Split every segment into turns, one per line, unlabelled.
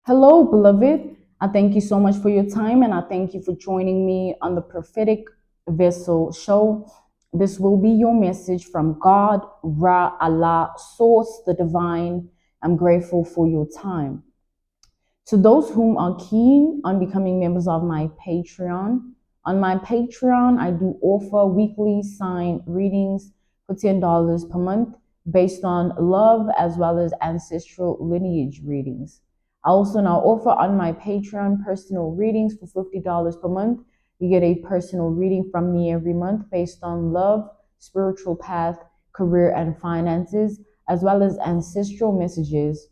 Hello, beloved. I thank you so much for your time and I thank you for joining me on the Prophetic Vessel Show. This will be your message from God, Ra Allah, Source, the Divine. I'm grateful for your time. To those whom are keen on becoming members of my Patreon, on my Patreon, I do offer weekly sign readings for $10 per month based on love as well as ancestral lineage readings. I also now offer on my Patreon personal readings for $50 per month. You get a personal reading from me every month based on love, spiritual path, career, and finances, as well as ancestral messages.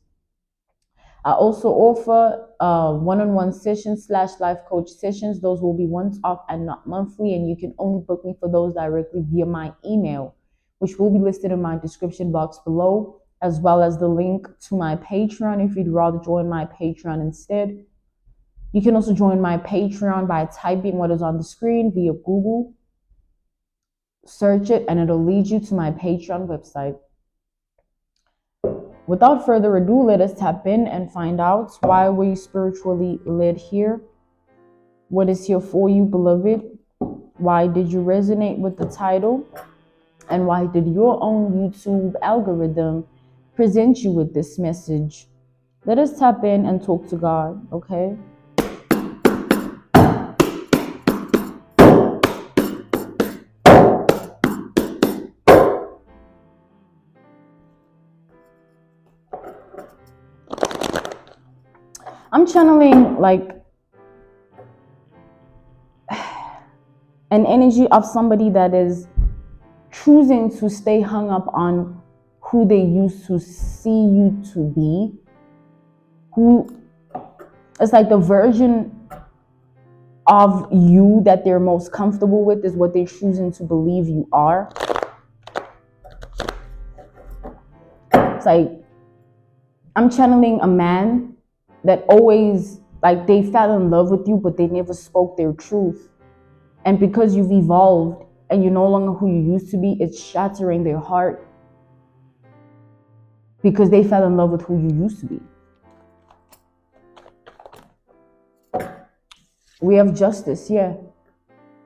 I also offer one-on-one sessions / life coach sessions. Those will be once off and not monthly, and you can only book me for those directly via my email, which will be listed in my description box below, as well as the link to my Patreon if you'd rather join my Patreon instead. You can also join my Patreon by typing what is on the screen via Google. Search it, and it'll lead you to my Patreon website. Without further ado, let us tap in and find out why were you spiritually led here? What is here for you, beloved? Why did you resonate with the title? And why did your own YouTube algorithm present you with this message? Let us tap in and talk to God, okay? I'm channeling like an energy of somebody that is choosing to stay hung up on who they used to see you to be, who it's like the version of you that they're most comfortable with is what they're choosing to believe you are. It's like I'm channeling a man that always, like, they fell in love with you, but they never spoke their truth. And because you've evolved and you're no longer who you used to be, it's shattering their heart because they fell in love with who you used to be. We have justice, yeah.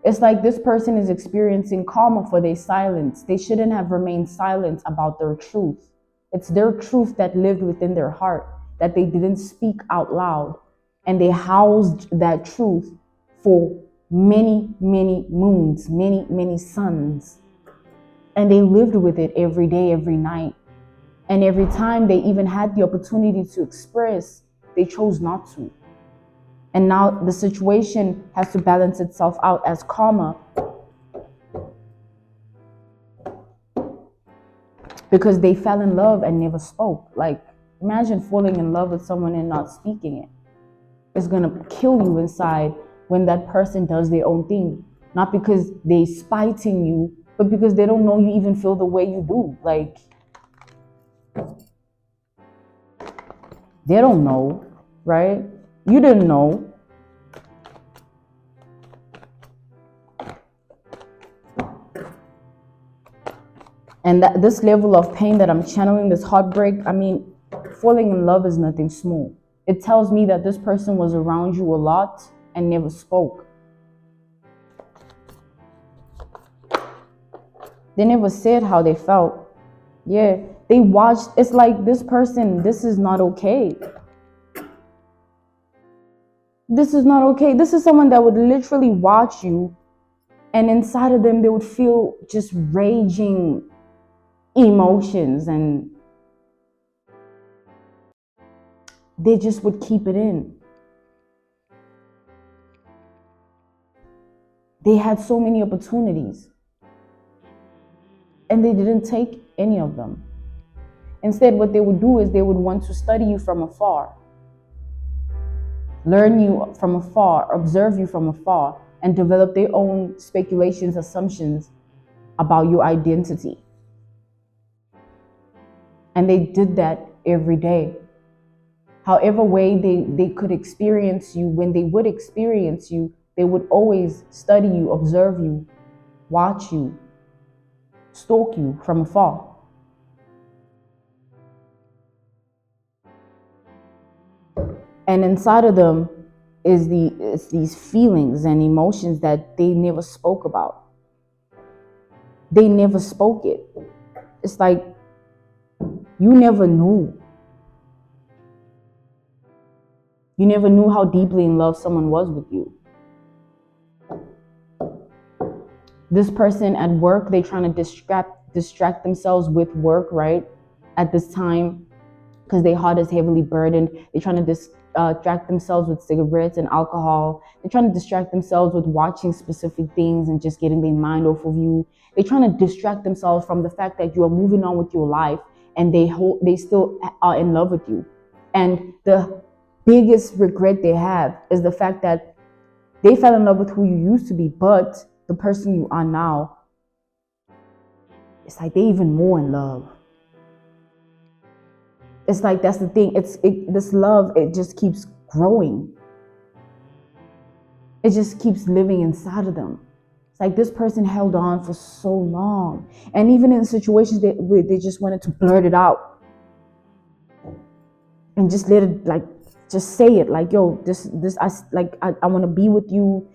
It's like this person is experiencing karma for their silence. They shouldn't have remained silent about their truth. It's their truth that lived within their heart, that they didn't speak out loud. And they housed that truth for many, many moons, many, many suns. And they lived with it every day, every night. And every time they even had the opportunity to express, they chose not to. And now the situation has to balance itself out as karma because they fell in love and never spoke. Like, imagine falling in love with someone and not speaking it. It's going to kill you inside when that person does their own thing. Not because they're spiting you, but because they don't know you even feel the way you do. Like, they don't know, right? You didn't know. And this level of pain that I'm channeling, this heartbreak, I mean, falling in love is nothing small. It tells me that this person was around you a lot and never spoke. They never said how they felt. Yeah, they watched. It's like, this person, this is not okay. This is not okay. This is someone that would literally watch you, and inside of them, they would feel just raging emotions, and they just would keep it in. They had so many opportunities, and they didn't take any of them. Instead, what they would do is they would want to study you from afar, learn you from afar, observe you from afar, and develop their own speculations, assumptions about your identity. And they did that every day. However way they could experience you, when they would experience you, they would always study you, observe you, watch you, stalk you from afar. And inside of them is these feelings and emotions that they never spoke about. They never spoke it. It's like you never knew. You never knew how deeply in love someone was with you. This person at work, they trying to distract themselves with work, right? At this time, because their heart is heavily burdened. They're trying to distract themselves with cigarettes and alcohol. They're trying to distract themselves with watching specific things and just getting their mind off of you. They're trying to distract themselves from the fact that you are moving on with your life and they still are in love with you. And the biggest regret they have is the fact that they fell in love with who you used to be, but the person you are now, it's like they're even more in love. It's like that's the thing. This love, it just keeps growing. It just keeps living inside of them. It's like this person held on for so long, and even in situations where they just wanted to blurt it out and just let it, like, just say it, like, yo, I want to be with you.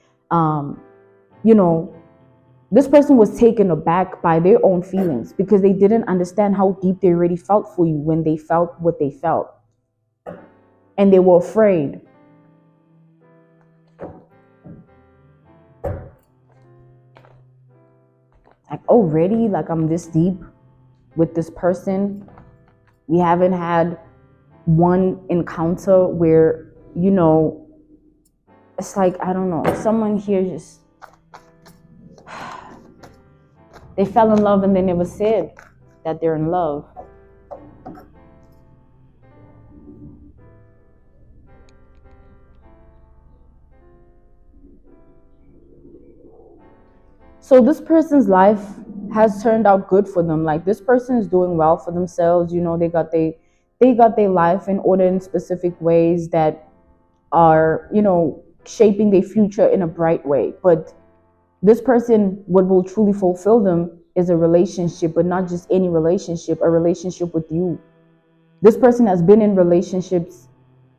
This person was taken aback by their own feelings because they didn't understand how deep they already felt for you when they felt what they felt. And they were afraid. Like, already, like, I'm this deep with this person. We haven't had one encounter where, it's like, I don't know, someone here just, they fell in love and they never said that they're in love. So this person's life has turned out good for them. Like, this person is doing well for themselves. They got their life in order in specific ways that are, shaping their future in a bright way. But this person, what will truly fulfill them is a relationship, but not just any relationship, a relationship with you. This person has been in relationships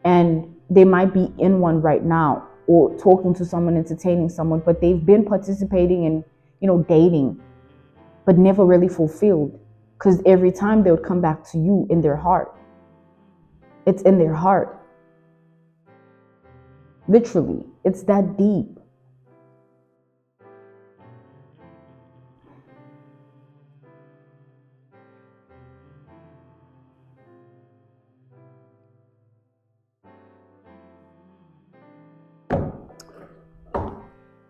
and they might be in one right now or talking to someone, entertaining someone, but they've been participating in, dating, but never really fulfilled, because every time they would come back to you in their heart. It's in their heart. Literally, it's that deep.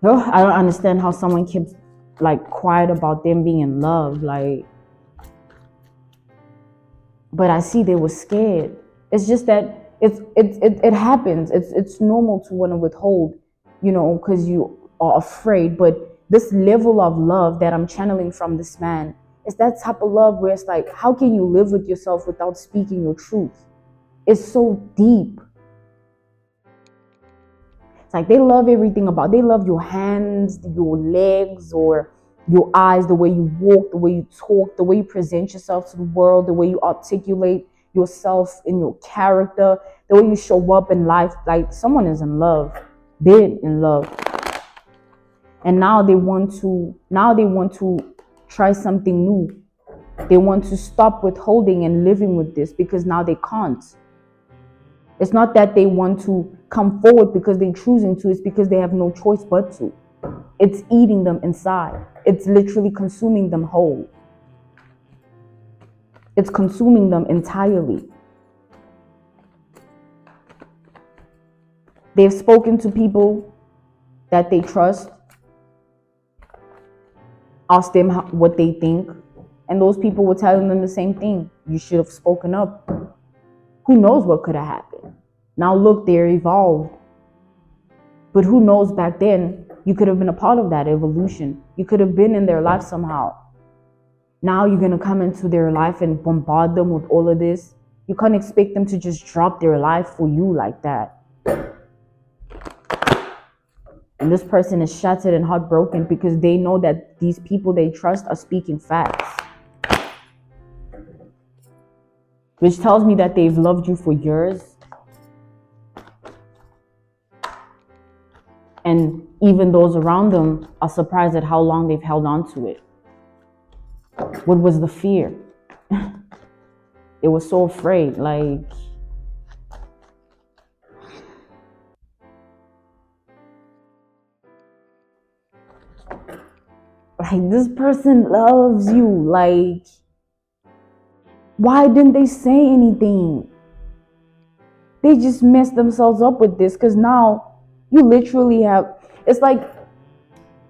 I don't understand how someone keeps like quiet about them being in love, like, but I see they were scared. It's just that it happens. It's normal to want to withhold, because you are afraid. But this level of love that I'm channeling from this man is that type of love where it's like, how can you live with yourself without speaking your truth? It's so deep. It's like they love everything they love your hands, your legs, or your eyes, the way you walk, the way you talk, the way you present yourself to the world, the way you articulate yourself in your character, the way you show up in life. Like, someone is in love, been in love. And now they want to try something new. They want to stop withholding and living with this because now they can't. It's not that they want to come forward because they're choosing to, it's because they have no choice but to. It's eating them inside. It's literally consuming them whole. It's consuming them entirely. They've spoken to people that they trust, asked them what they think, and those people were telling them the same thing. You should have spoken up. Who knows what could have happened? Now look, they're evolved. But who knows, back then, you could have been a part of that evolution. You could have been in their life somehow. Now you're going to come into their life and bombard them with all of this. You can't expect them to just drop their life for you like that. And this person is shattered and heartbroken because they know that these people they trust are speaking facts. Which tells me that they've loved you for years. And even those around them are surprised at how long they've held on to it. What was the fear? They were so afraid. Like this person loves you. Like, why didn't they say anything? They just messed themselves up with this, because now you literally have, it's like,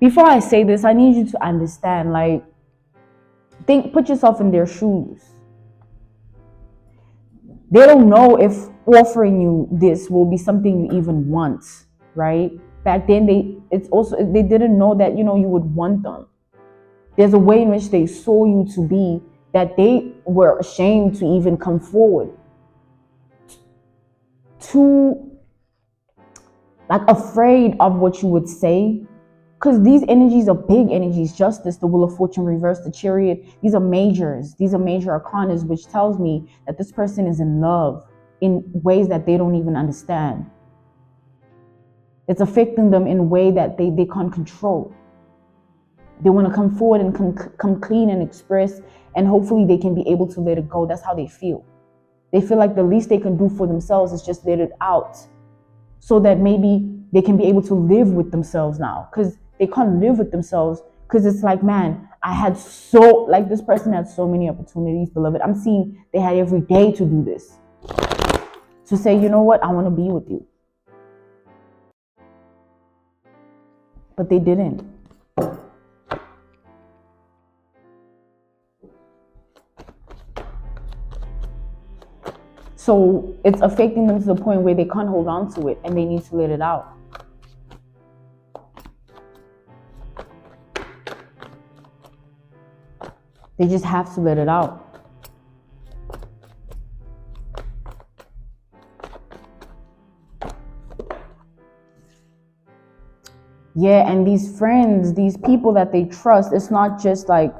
before I say this, I need you to understand, like, put yourself in their shoes. They don't know if offering you this will be something you even want, right? Back then, they didn't know that, you would want them. There's a way in which they saw you to be that they were ashamed to even come forward. Too, like, afraid of what you would say. Because these energies are big energies. Justice, the Wheel of Fortune reversed, the Chariot. These are majors. These are major arcanas, which tells me that this person is in love in ways that they don't even understand. It's affecting them in a way that they can't control. They want to come forward and come clean and express, and hopefully they can be able to let it go. That's how they feel. They feel like the least they can do for themselves is just let it out, so that maybe they can be able to live with themselves now, because they can't live with themselves, because it's like, man, this person had so many opportunities, beloved. I'm seeing they had every day to do this, to say, you know what, I want to be with you. But they didn't. So it's affecting them to the point where they can't hold on to it, and they need to let it out. They just have to let it out. Yeah, and these friends, these people that they trust, it's not just like,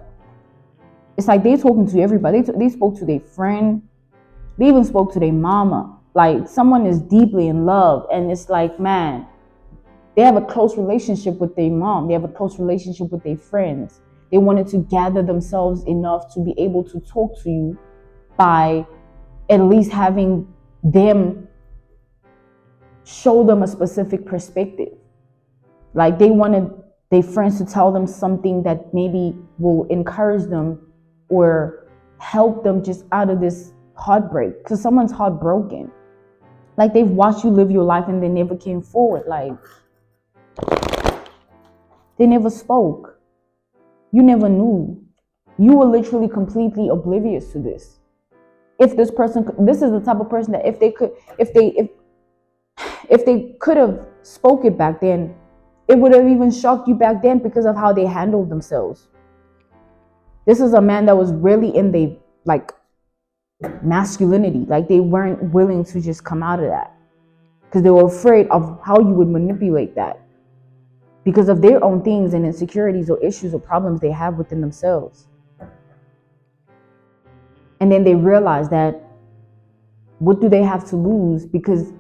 it's like they're talking to everybody. They spoke to their friend. They even spoke to their mama. Like, someone is deeply in love, and it's like, man, they have a close relationship with their mom. They have a close relationship with their friends. They wanted to gather themselves enough to be able to talk to you by at least having them show them a specific perspective. Like, they wanted their friends to tell them something that maybe will encourage them or help them just out of this heartbreak, because someone's heartbroken. Like, they've watched you live your life and they never came forward. Like, they never spoke. You never knew. You were literally completely oblivious to this. If this is the type of person that if they could have spoken back then, it would have even shocked you back then, because of how they handled themselves. This is a man that was really in the, like, masculinity. Like, they weren't willing to just come out of that, because they were afraid of how you would manipulate that, because of their own things and insecurities or issues or problems they have within themselves. And then they realize that, what do they have to lose? Because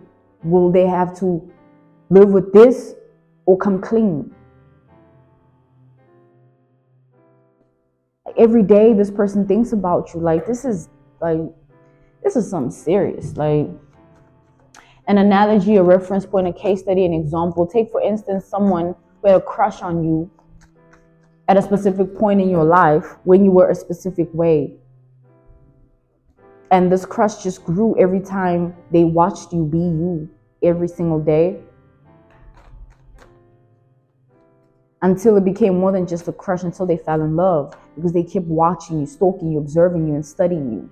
will they have to live with this or come clean? Like, every day this person thinks about you. Like, this is something serious. Like, an analogy, a reference point, a case study, an example. Take, for instance, someone who had a crush on you at a specific point in your life when you were a specific way. And this crush just grew every time they watched you be you every single day, until it became more than just a crush, until they fell in love, because they kept watching you, stalking you, observing you, and studying you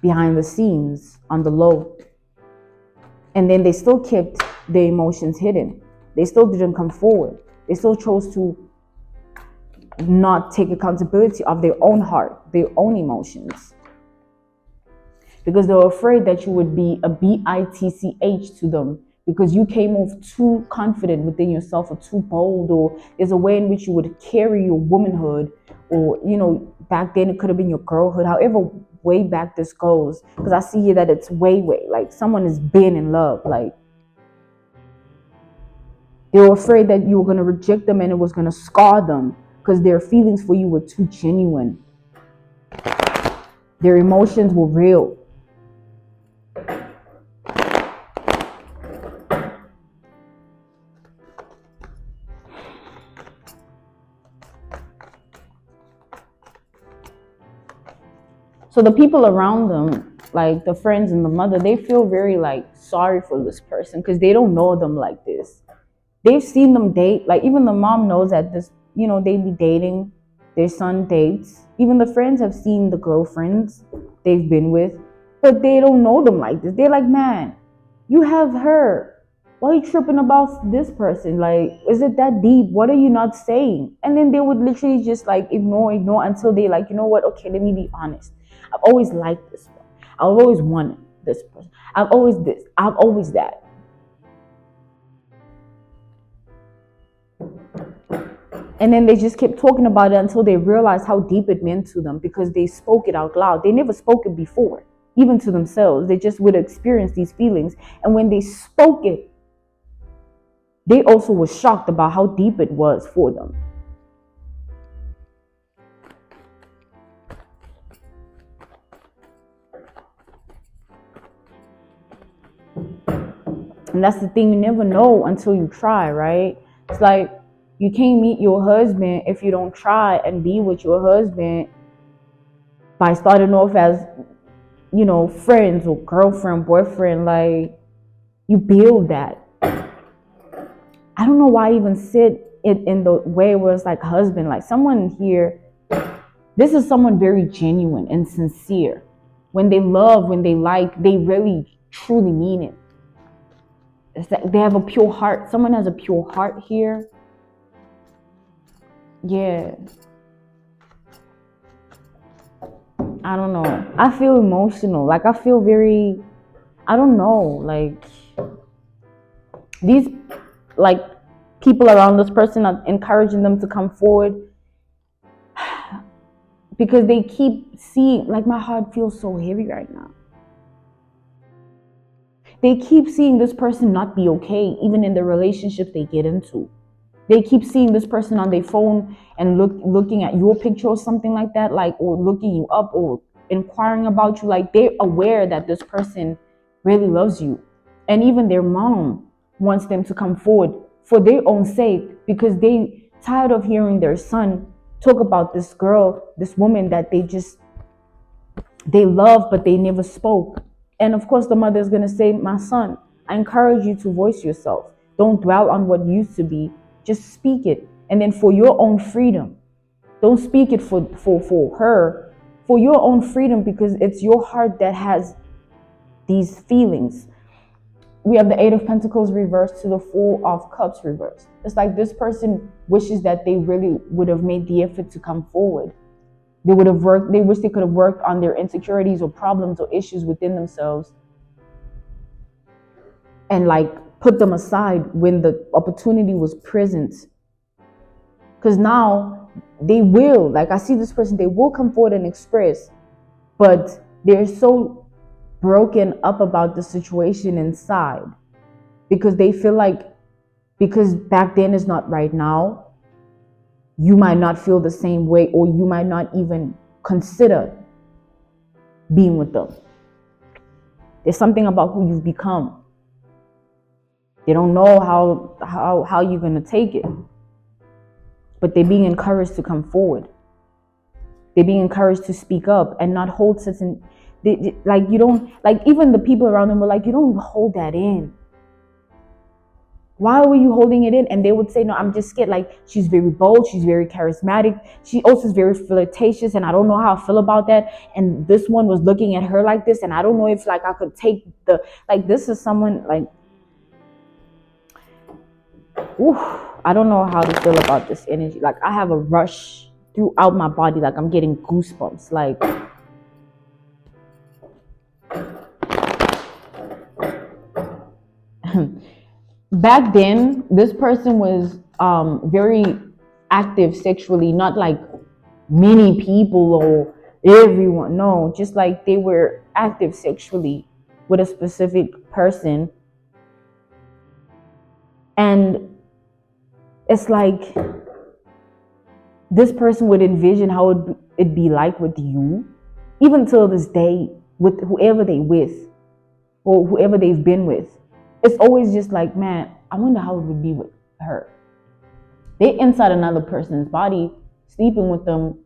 behind the scenes, on the low. And then they still kept their emotions hidden. They still didn't come forward. They still chose to not take accountability of their own heart, their own emotions, because they were afraid that you would be a bitch to them, because you came off too confident within yourself, or too bold, or there's a way in which you would carry your womanhood, or, back then it could have been your girlhood, however way back this goes, because I see here that it's way, like, someone has been in love, like, They were afraid that you were going to reject them and it was going to scar them because their feelings for you were too genuine. Their emotions were real. So the people around them, like the friends and the mother, they feel very like sorry for this person because they don't know them like this. They've seen them date. Like even the mom knows that this, they be dating. Their son dates. Even the friends have seen the girlfriends they've been with, but they don't know them like this. They're like, man, you have her. Why are you tripping about this person? Like, is it that deep? What are you not saying? And then they would literally just like ignore until they like, you know what? Okay, let me be honest. I've always liked this one. I've always wanted this person. I've always this. I've always that. And then they just kept talking about it until they realized how deep it meant to them because they spoke it out loud. They never spoke it before, even to themselves. They just would experience these feelings. And when they spoke it, they also were shocked about how deep it was for them. And that's the thing, you never know until you try, right? It's like you can't meet your husband if you don't try and be with your husband by starting off as, friends or girlfriend, boyfriend. Like, you build that. I don't know why I even said it in the way where it's like husband. Like someone here, this is someone very genuine and sincere. When they love, when they like, they really truly mean it. It's like they have a pure heart. Someone has a pure heart here. Yeah. I don't know. I feel emotional. Like I feel very, I don't know, like these like people around this person are encouraging them to come forward because they keep seeing, like my heart feels so heavy right now. They keep seeing this person not be okay, even in the relationship they get into. They keep seeing this person on their phone and looking at your picture or something like that, like, or looking you up or inquiring about you. Like they're aware that this person really loves you. And even their mom wants them to come forward for their own sake because they tired of hearing their son talk about this girl, this woman that they love, but they never spoke. And of course, the mother is going to say, my son, I encourage you to voice yourself. Don't dwell on what used to be. Just speak it. And then for your own freedom. Don't speak it for her. For your own freedom, because it's your heart that has these feelings. We have the Eight of Pentacles reversed to the Four of Cups reversed. It's like this person wishes that they really would have made the effort to come forward. They would have worked, they wish they could have worked on their insecurities or problems or issues within themselves and like put them aside when the opportunity was present. Because now they will, like I see this person, they will come forward and express, but they're so broken up about the situation inside because they feel like, because back then is not right now, you might not feel the same way, or you might not even consider being with them. There's something about who you've become. They don't know how you're going to take it, but they're being encouraged to come forward. They're being encouraged to speak up and not hold certain, like you don't, like even the people around them were like, you don't hold that in. Why were you holding it in? And they would say, no, I'm just scared. Like, she's very bold. She's very charismatic. She also is very flirtatious. And I don't know how I feel about that. And this one was looking at her like this. And I don't know if like I could take this is someone like, I don't know how to feel about this energy. Like I have a rush throughout my body. Like I'm getting goosebumps. Like, back then, this person was very active sexually, not like many people or everyone. No, just like they were active sexually with a specific person. And it's like this person would envision how it'd be like with you, even till this day, with whoever they with or whoever they've been with. It's always just like, man, I wonder how it would be with her. They're inside another person's body, sleeping with them,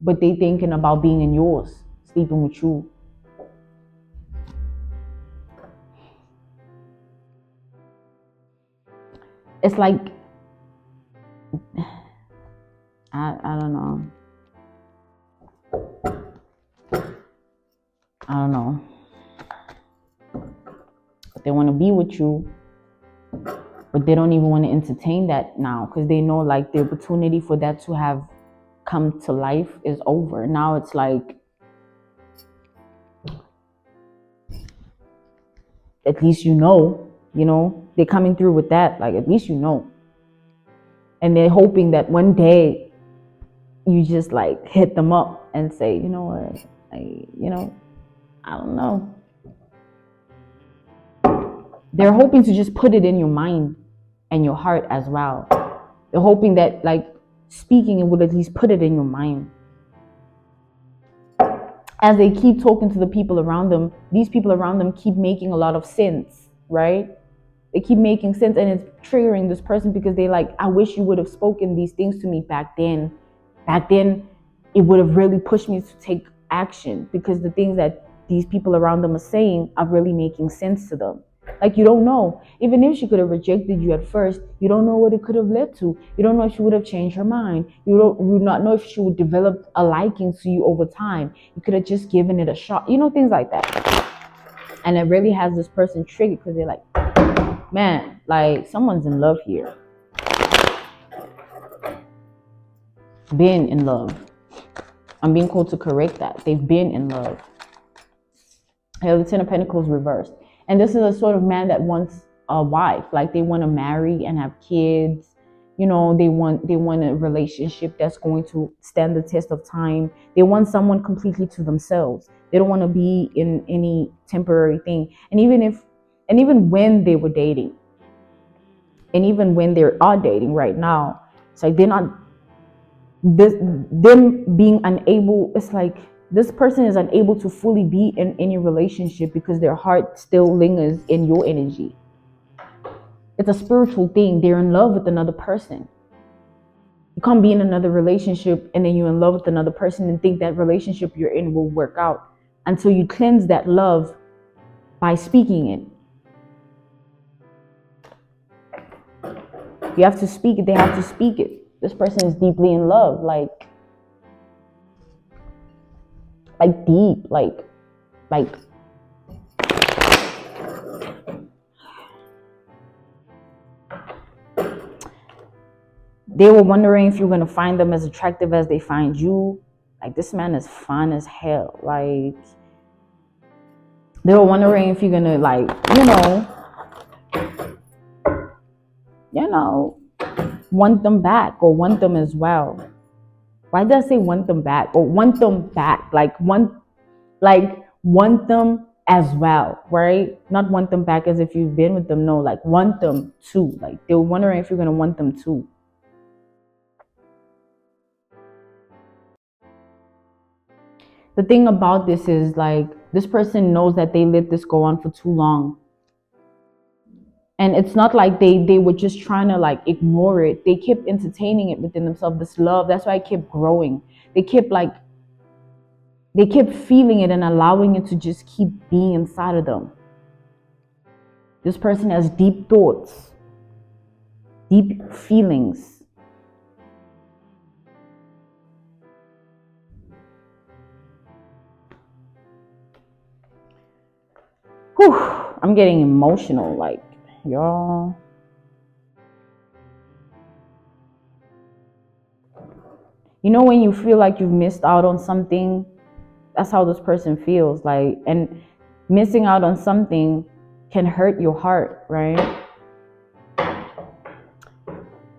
but they thinking about being in yours, sleeping with you. It's like, I don't know. I don't know. But they want to be with you, but they don't even want to entertain that now because they know like the opportunity for that to have come to life is over. Now it's like, at least you know, they're coming through with that. Like, at least you know. And they're hoping that one day you just like hit them up and say, you know what, I don't know. They're hoping to just put it in your mind and your heart as well. They're hoping that like speaking it would at least put it in your mind. As they keep talking to the people around them, these people around them keep making a lot of sense, right? They keep making sense, and it's triggering this person because they like, I wish you would have spoken these things to me back then. Back then, it would have really pushed me to take action because the things that these people around them are saying are really making sense to them. Like, you don't know. Even if she could have rejected you at first, you don't know what it could have led to. You don't know if she would have changed her mind. You do not know if she would develop a liking to you over time. You could have just given it a shot. Things like that. And it really has this person triggered because they're like, man, like someone's in love here. Been in love. I'm being called to correct that. They've been in love. The Ten of Pentacles reversed. And this is a sort of man that wants a wife. Like, they want to marry and have kids. They want a relationship that's going to stand the test of time. They want someone completely to themselves. They don't want to be in any temporary thing. And even when they were dating, and even when they are dating right now, it's like they're not, them being unable, it's like this person is unable to fully be in any relationship because their heart still lingers in your energy. It's a spiritual thing. They're in love with another person. You can't be in another relationship and then you're in love with another person and think that relationship you're in will work out until you cleanse that love by speaking it. You have to speak it. They have to speak it. This person is deeply in love, like deep, like. They were wondering if you're going to find them as attractive as they find you. Like, this man is fun as hell. Like, they were wondering if you're going to, like, want them back or want them as well. Why did I say want them back or want them back? Want them as well, right? Not want them back as if you've been with them. No, like want them too. Like, they were wondering if you're going to want them too. The thing about this is, like, this person knows that they let this go on for too long. And it's not like they were just trying to like ignore it. They kept entertaining it within themselves, this love. That's why it kept growing. They kept feeling it and allowing it to just keep being inside of them. This person has deep thoughts, deep feelings. Whew, I'm getting emotional, like, y'all. When you feel like you've missed out on something, that's how this person feels. Like, and missing out on something can hurt your heart, right?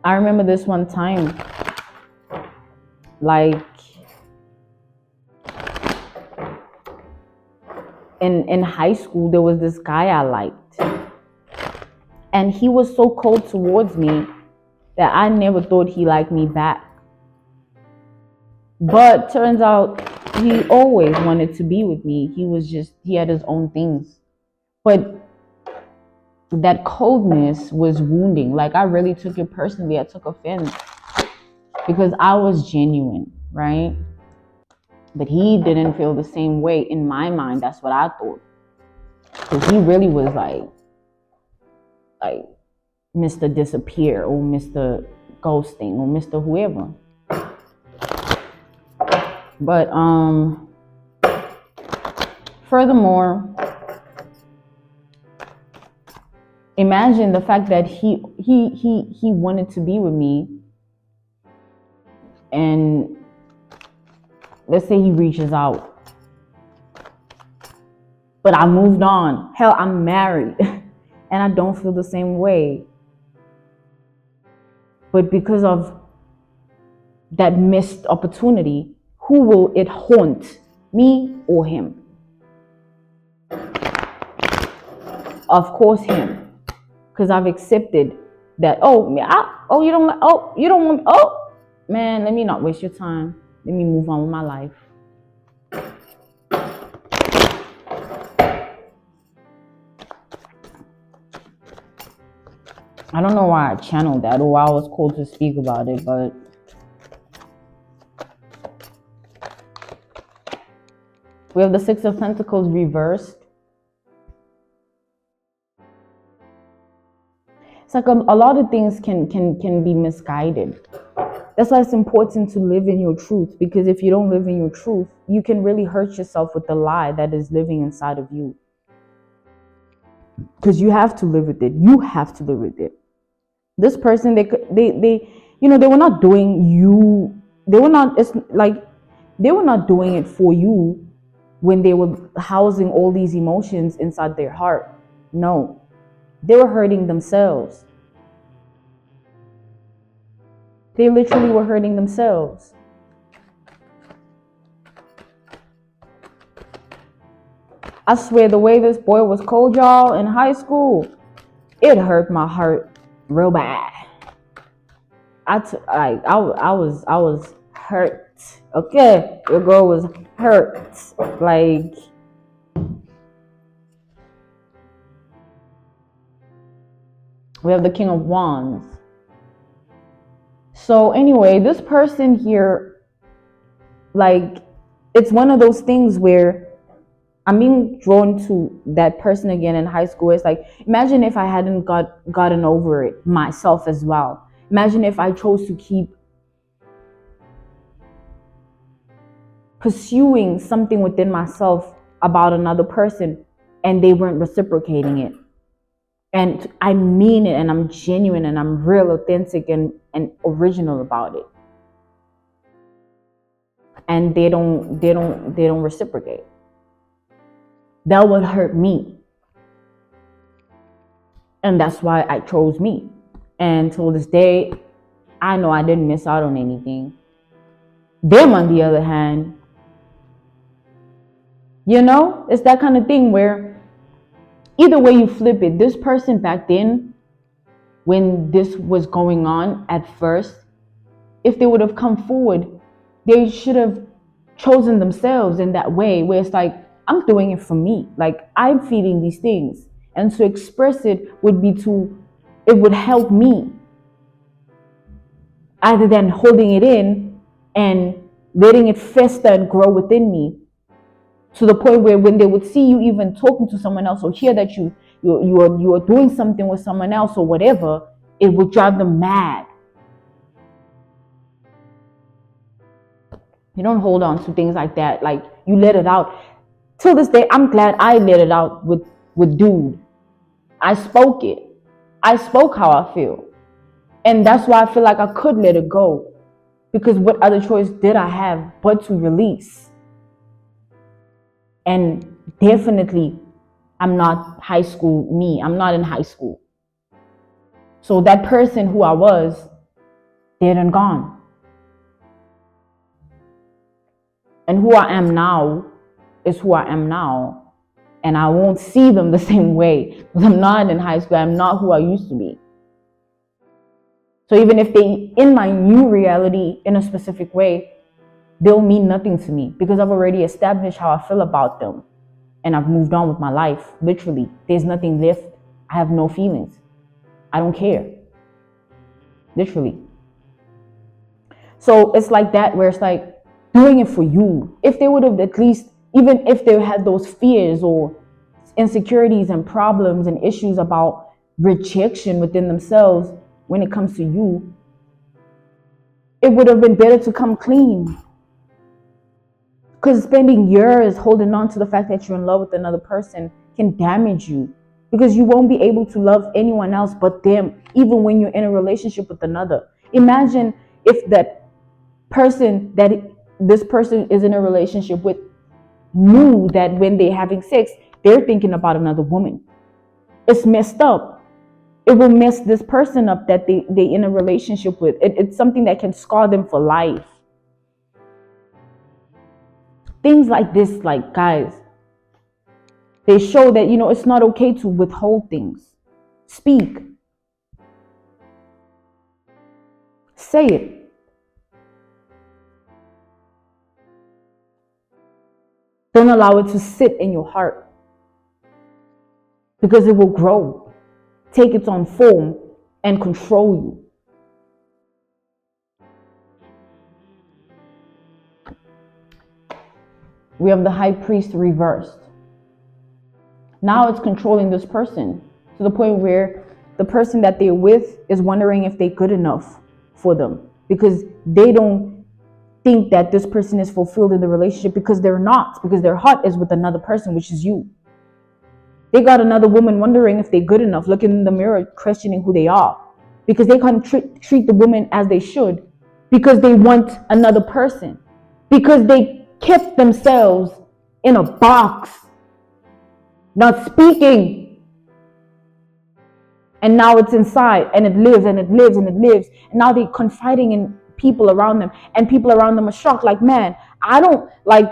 I remember this one time, like, in high school, there was this guy I liked. And he was so cold towards me. that I never thought he liked me back. But turns out he always wanted to be with me. He had his own things. But that coldness was wounding. Like, I really took it personally. I took offense because I was genuine, right? But he didn't feel the same way in my mind. That's what I thought. Because he really was like Mr. Disappear or Mr. Ghosting or Mr. Whoever. But furthermore, imagine the fact that he wanted to be with me, and let's say he reaches out, but I moved on. Hell, I'm married and I don't feel the same way. But because of that missed opportunity, who will it haunt, me or him? Of course him. Because I've accepted that, you don't want, man, let me not waste your time. Let me move on with my life. I don't know why I channeled that or why I was called to speak about it, but we have the Six of Pentacles reversed. It's like a lot of things can be misguided. That's why it's important to live in your truth, because if you don't live in your truth, you can really hurt yourself with the lie that is living inside of you. Because you have to live with it. You have to live with it. This person, they were not doing you. They were not. It's like they were not doing it for you when they were housing all these emotions inside their heart. No. They were hurting themselves. They literally were hurting themselves. I swear, the way this boy was cold, y'all, in high school, it hurt my heart real bad. I was hurt. Okay, your girl was hurt. Like, we have the King of Wands. So anyway, this person here, like, it's one of those things where I'm being drawn to that person again in high school. It's like, imagine if I hadn't gotten over it myself as well. Imagine if I chose to keep pursuing something within myself about another person and they weren't reciprocating it. And I mean it, and I'm genuine, and I'm real, authentic, and original about it. And they don't reciprocate. That would hurt me. And that's why I chose me. And till this day, I know I didn't miss out on anything. Them, on the other hand, it's that kind of thing where either way you flip it, this person back then, when this was going on at first, if they would have come forward, they should have chosen themselves in that way where it's like, I'm doing it for me. Like, I'm feeling these things. And to express it it would help me. Other than holding it in and letting it fester and grow within me. To the point where when they would see you even talking to someone else or hear that you are doing something with someone else or whatever, it would drive them mad. You don't hold on to things like that. Like, you let it out. Till this day, I'm glad I let it out with dude. I spoke it. I spoke how I feel. And that's why I feel like I could let it go. Because what other choice did I have but to release? And definitely, I'm not high school me. I'm not in high school. So that person who I was, dead and gone. And who I am now is who I am now. And I won't see them the same way. Because I'm not in high school. I'm not who I used to be. So even if they in my new reality in a specific way, they'll mean nothing to me because I've already established how I feel about them and I've moved on with my life. Literally, there's nothing left. I have no feelings. I don't care. Literally. So it's like that where it's like doing it for you. If they would have at least, even if they had those fears or insecurities and problems and issues about rejection within themselves when it comes to you, it would have been better to come clean. Because spending years holding on to the fact that you're in love with another person can damage you, because you won't be able to love anyone else but them, even when you're in a relationship with another. Imagine if that person that this person is in a relationship with knew that when they're having sex, they're thinking about another woman. It's messed up. It will mess this person up that they in a relationship with. It's something that can scar them for life. Things like this, like, guys, they show that, it's not okay to withhold things. Speak. Say it. Don't allow it to sit in your heart, because it will grow, take its own form, and control you. We have the high priest reversed. Now it's controlling this person to the point where the person that they're with is wondering if they're good enough for them, because they don't think that this person is fulfilled in the relationship, because they're not, because their heart is with another person, which is you. They got another woman wondering if they're good enough, looking in the mirror, questioning who they are, because they can't treat the woman as they should, because they want another person, because they kept themselves in a box, not speaking. And now it's inside, and it lives and it lives and it lives. And now they're confiding in people around them, and people around them are shocked, like, man, I don't, like,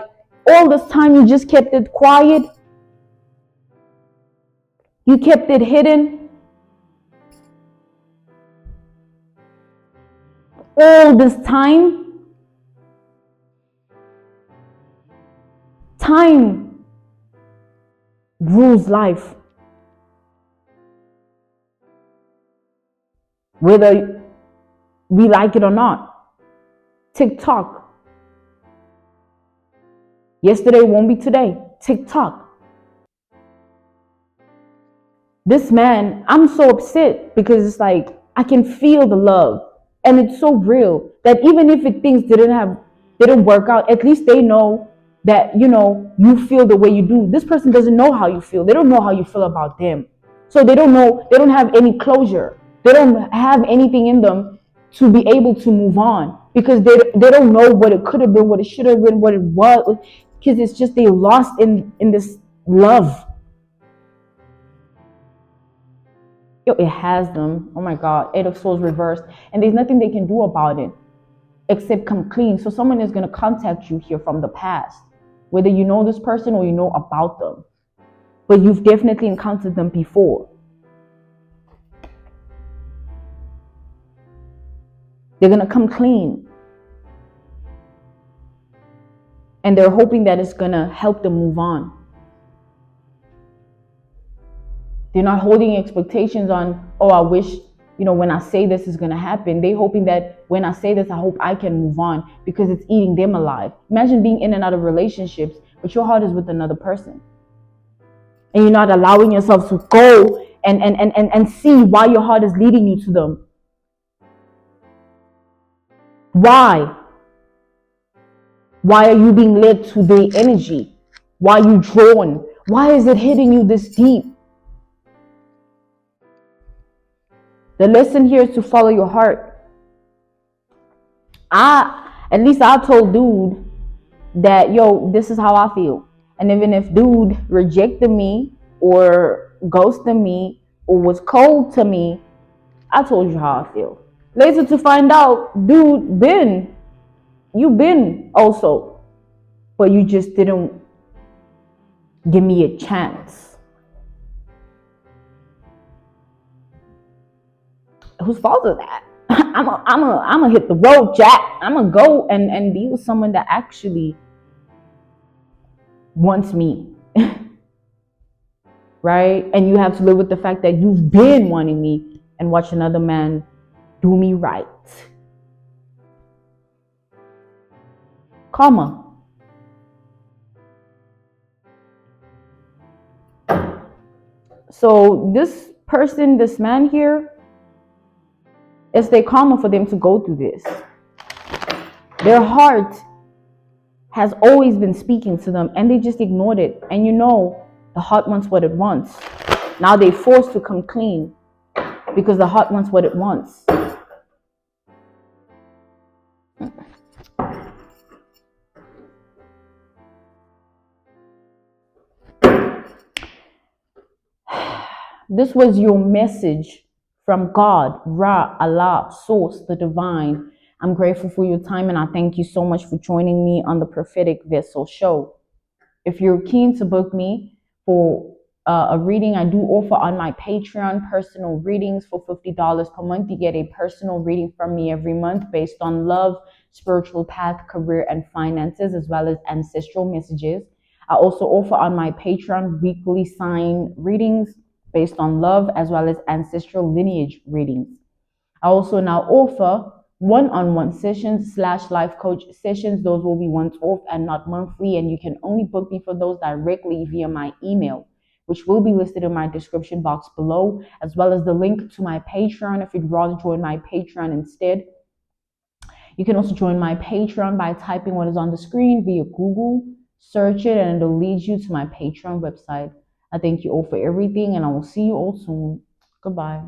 all this time you just kept it quiet. You kept it hidden. All this time. Time rules life. Whether we like it or not. TikTok. Yesterday won't be today. TikTok. This man, I'm so upset, because it's like I can feel the love, and it's so real that even if things didn't work out, at least they know that you feel the way you do. This person doesn't know how you feel. They don't know how you feel about them, so they don't know. They don't have any closure. They don't have anything in them to be able to move on, because they don't know what it could have been, what it should have been, what it was, because it's just they lost in this love. It has them. Oh my God, 8 of Swords reversed, and there's nothing they can do about it except come clean. So someone is going to contact you here from the past, whether you know this person or you know about them, but you've definitely encountered them before. They're going to come clean, and they're hoping that it's going to help them move on. They're not holding expectations on, oh, I wish, when I say this is going to happen. They're hoping that when I say this, I hope I can move on, because it's eating them alive. Imagine being in and out of relationships, but your heart is with another person, and you're not allowing yourself to go and see why your heart is leading you to them. Why? Why are you being led to their energy? Why are you drawn? Why is it hitting you this deep? The lesson here is to follow your heart. At least I told dude that, yo, this is how I feel. And even if dude rejected me or ghosted me or was cold to me, I told you how I feel. Later to find out, dude, you've been also, but you just didn't give me a chance. Whose fault is that? I'm a hit the road, Jack. I'm gonna go and be with someone that actually wants me, right? And you have to live with the fact that you've been wanting me and watch another man do me right. Karma. So this person, this man here, it's their karma for them to go through this. Their heart has always been speaking to them and they just ignored it. And you know, the heart wants what it wants. Now they're forced to come clean because the heart wants what it wants. This was your message from God, Ra, Allah, Source, the Divine. I'm grateful for your time and I thank you so much for joining me on the Prophetic Vessel Show. If you're keen to book me for a reading, I do offer on my Patreon personal readings for $50 per month. You get a personal reading from me every month based on love, spiritual path, career, and finances, as well as ancestral messages. I also offer on my Patreon weekly sign readings based on love, as well as ancestral lineage readings. I also now offer one-on-one sessions / life coach sessions. Those will be once off and not monthly, and you can only book me for those directly via my email, which will be listed in my description box below, as well as the link to my Patreon if you'd rather join my Patreon instead. You can also join my Patreon by typing what is on the screen via Google, search it, and it'll lead you to my Patreon website. I thank you all for everything, and I will see you all soon. Goodbye.